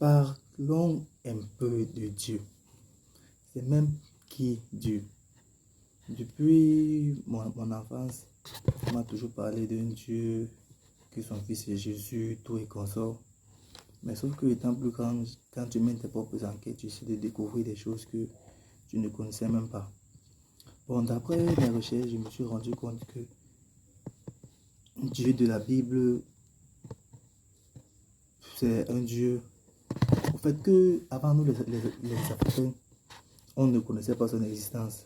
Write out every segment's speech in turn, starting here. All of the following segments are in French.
Parlons un peu de Dieu. C'est même qui Dieu. Depuis mon enfance, on m'a toujours parlé d'un Dieu, que son fils est Jésus, tout et consort. Mais sauf que étant plus grand, quand tu mets tes propres enquêtes, tu essaies de découvrir des choses que tu ne connaissais même pas. Bon, d'après mes recherches, je me suis rendu compte que Dieu de la Bible, c'est un Dieu. Au fait que avant nous, les Africains, on ne connaissait pas son existence.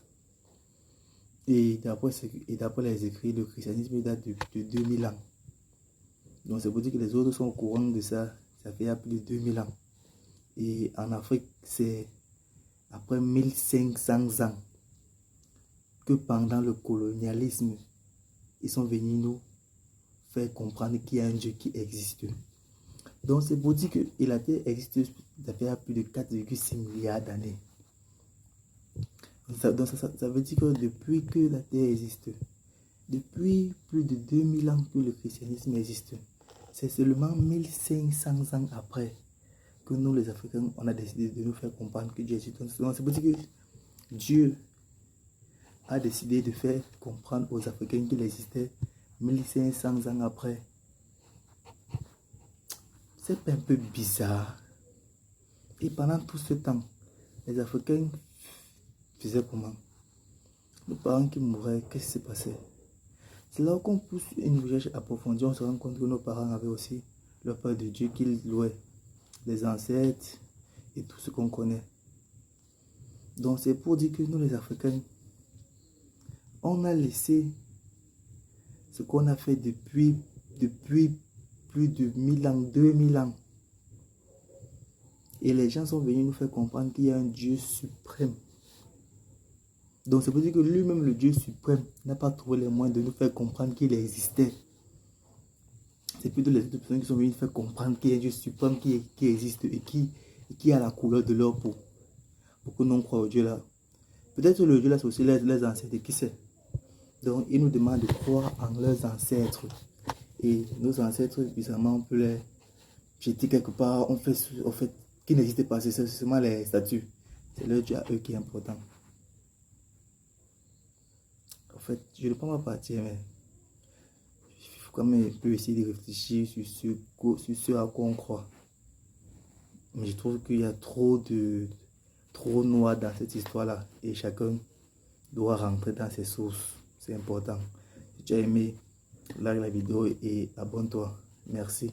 Et d'après les écrits, le christianisme date de 2000 ans. Donc c'est pour dire que les autres sont au courant de ça. Ça fait plus de 2000 ans. Et en Afrique, c'est après 1500 ans que pendant le colonialisme, ils sont venus nous faire comprendre qu'il y a un Dieu qui existe. Donc c'est pour dire que la Terre existe depuis plus de 4,6 milliards d'années. Ça veut dire que depuis que la Terre existe, depuis plus de 2000 ans que le christianisme existe, c'est seulement 1500 ans après que nous les Africains, on a décidé de nous faire comprendre que Dieu existe. Donc c'est pour dire que Dieu a décidé de faire comprendre aux Africains qu'il existait 1500 ans après. C'est un peu bizarre. Et pendant tout ce temps, les Africains faisaient comment? Nos parents qui mouraient, qu'est-ce qui s'est passé? C'est là qu'on pousse une recherche approfondie, on se rend compte que nos parents avaient aussi leur peur de Dieu qu'ils louaient, les ancêtres et tout ce qu'on connaît. Donc c'est pour dire que nous les Africains, on a laissé ce qu'on a fait depuis plus de 1000 ans, 2000 ans. Et les gens sont venus nous faire comprendre qu'il y a un Dieu suprême. Donc c'est pour dire que lui-même, le Dieu suprême, n'a pas trouvé les moyens de nous faire comprendre qu'il existait. C'est plutôt les autres personnes qui sont venues nous faire comprendre qu'il y a un Dieu suprême qui existe et qui a la couleur de leur peau. Pour que nous croyons au Dieu là. Peut-être le Dieu là, c'est aussi les ancêtres, qui sait. Donc ils nous demandent de croire en leurs ancêtres. Et nos ancêtres, bizarrement, on peut les jeter quelque part, on fait qui n'existait pas, c'est seulement les statues. C'est leur Dieu à eux qui est important. En fait, je ne peux pas partir, mais il faut quand même un peu essayer de réfléchir sur ce à quoi on croit. Mais je trouve qu'il y a trop noir dans cette histoire-là. Et chacun doit rentrer dans ses sources. C'est important. Si tu as aimé, like la vidéo et abonne-toi. Merci.